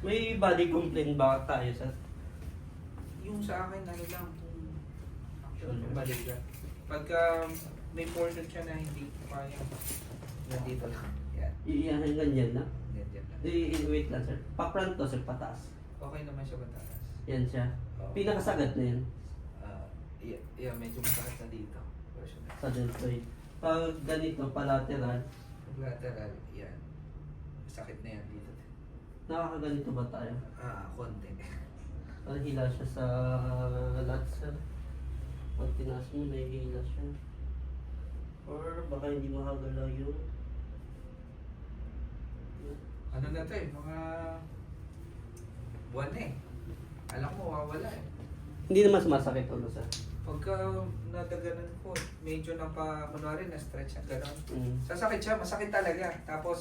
May body complaint ba tayo sa Yung sa akin, ano lang, yung balikat. Pagka may portion siya na hindi ko kaya, nandito lang. Yan, iiyahin ganyan na? ganyan lang. Wait lang sir. Pa-front to sir, pataas. Okay naman siya mataas. Yan siya. Oo. Pinakasagad na yan. Yeah, medyo masakit na dito. Portion na. Sa deltoid. Pag ganito, palateral, Lateral, yan. Sakit na yan dito. nakakaganito ba tayo? Konti. Parang hila siya sa lats sir. Pag tinaas mo, nahihila siya. Or baka hindi makagalaw yung... Ano na to eh, mga buwan na eh. Alam mo, wawala eh. Hindi naman sumasakit ulo sir. Pagka nadaganan ko, medyo kunwari na-stretch ang gano'n. Mm. Sasakit siya, masakit talaga. Tapos,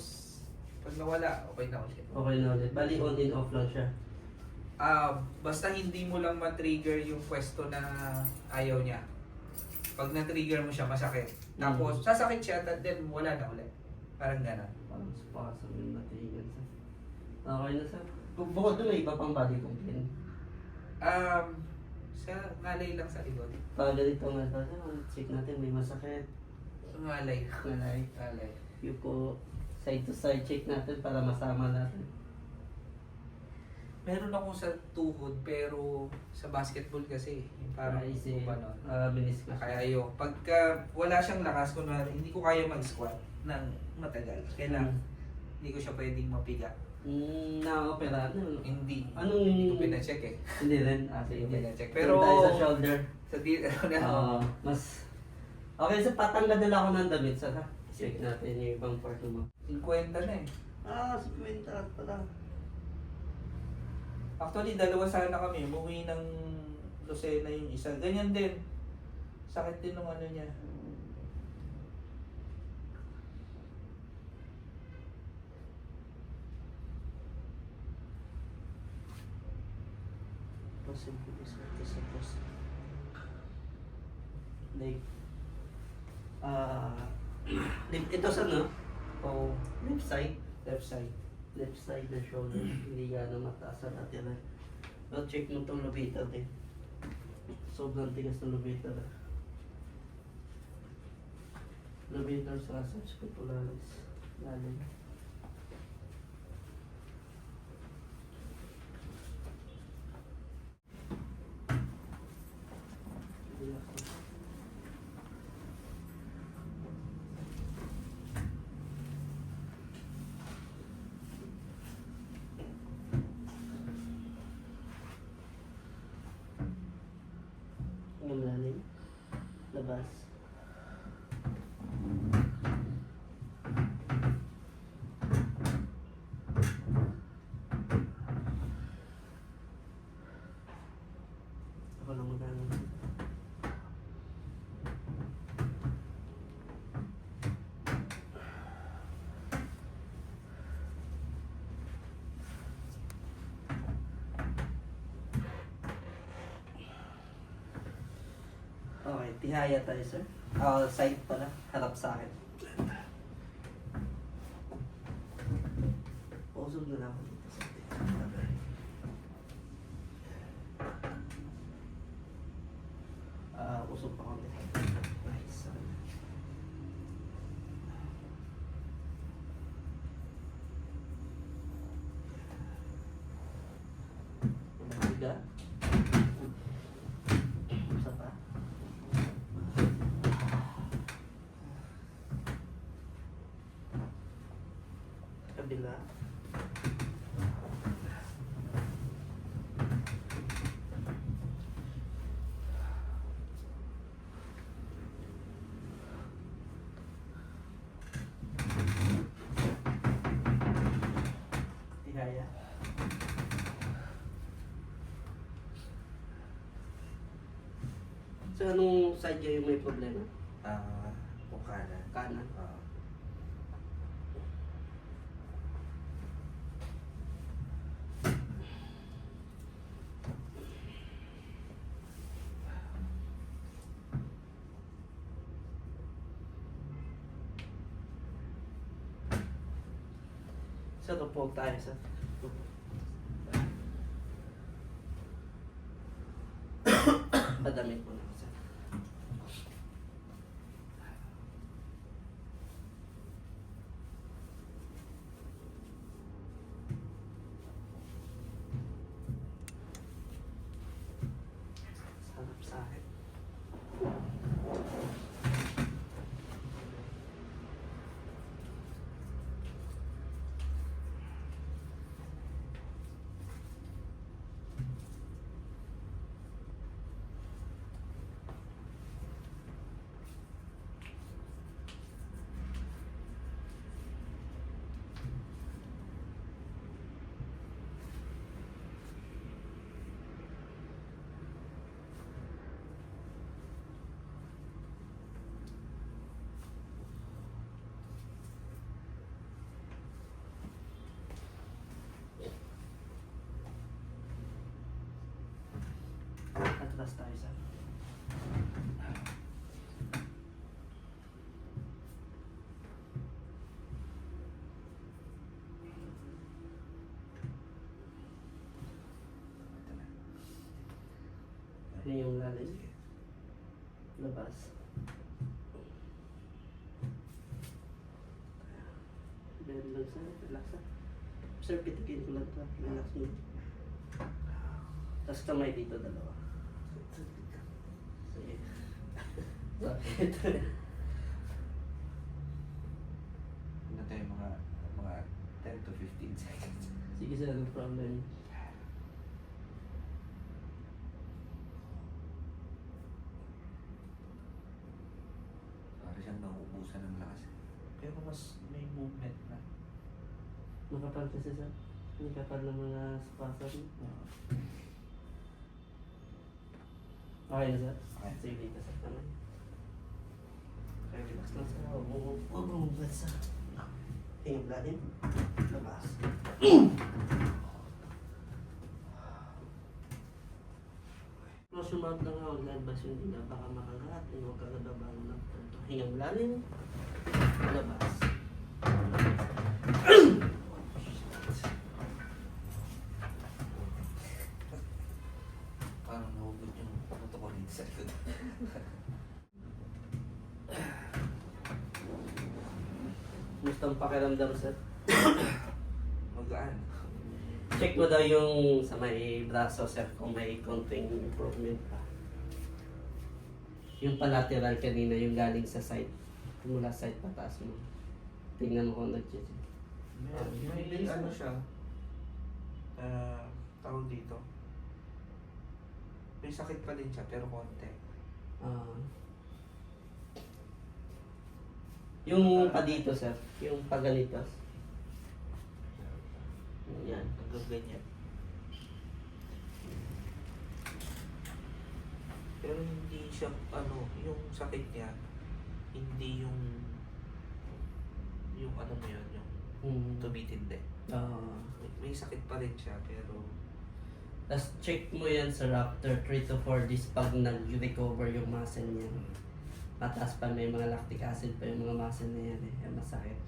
pag nawala, okay na ulit. Okay na ulit. Bali on and off lang siya. Basta hindi mo lang ma-trigger yung pwesto na ayaw niya. Pag na-trigger mo siya, masakit. Tapos, sasakit siya, then wala na ulit. Parang gano'n. Parang spasm yung matigan sir. Okay na sir. Bukod doon may iba pang body complaint. Sa ngalay lang sa likod. Pag ganito nga tayo, check natin may masakit. Ngalay. Nalay. Ngalay. Yuko, side to side check natin para masama natin. Meron ako sa tuhod, pero sa basketball kasi, yung parang Easy. ba nun? Meniscus. Kaya ayoko. Pagka wala siyang lakas, kunwari, hindi ko kaya mag-squat ng matagal. Kailangan, hindi ko siya pwedeng mapiga. Na-opera ano? Hindi. Anong... Hindi ko pina-check eh. Hindi rin. Hindi ko Sige. pina-check. Pero... Pero, tayo sa shoulder. sa di, ano na, Mas... Okay, so patanggal nila ako ng damit sa ha. Check natin yung ibang part mo. 50 na eh. 50 pala. Actually, dalawa sana kami. Umuwi ng Lucena yung isa. Ganyan din. Sakit din ng ano niya. Possible is what is supposed to. Like... ito sa no? O Left side. left side. Left side na shoulder. Hindi gano'ng mataas sa lateral. Pero check mo itong lobiter din. Sobrang tigas ng lobiter. Lobiter sa scapularis. Lalim. Ang lalim. Labas. Ako lang magano. Okay, tihaya tayo sir. Side pala, harap sa akin. Usog na lang ako dito sa usog pa kami. Nice. Mabiga. Isa pa. Kabila. Tihaya. So, anong side niya yung may problema? Kung kanan. Kanan. Sa tupog tayo sa Padamit mo na sir. Sarap sa akin. Atras tayo sir. Yun yung lalim. Labas. Bend lang sir. Relax sir. Sir, pitikin ko lang ito. Relax mo. Tapos kamay dito dalawa. Sige. Bakit? Ano tayo mga 10 to 15 seconds. Sige sir, no problem. Para siyang nauubusan ng lakas. Pero mas may movement na. Makapal kasi sir. Hindi kapal ng mga spasm. Okay na sir? Okay. Sige dito sir. Kamay. Okay, relax lang sir. Huwag mo mong sir. Hingap lalim. Labas. Close your mouth lang ako. Lalabas yung dila. Baka makagat. Huwag ka nababalo ng punto. Hingap lalim. Labas. Parang nahugot yung puto ko dito sa likod. Gusto ang pakiramdam sir? Magaan. Check mo daw yung sa may braso sir kung may konting improvement pa. Yung palateral kanina, yung galing sa side. Mula side pataas mo. Tingnan mo kung nag-check. May ano siya. Tawag dito. May sakit pa din siya pero konti. Yung pa dito sir, yung pa ganito. Yan. Hanggang ganyan. Pero hindi siya, yung sakit niya, hindi yung ano mo yun, yung tumitindi. May sakit pa rin siya, pero Tapos check mo yan sir after 3 to 4 days pag nag-recover yung muscle niya. Mataas pa, may mga lactic acid pa yung mga muscle na yan eh. Masakit.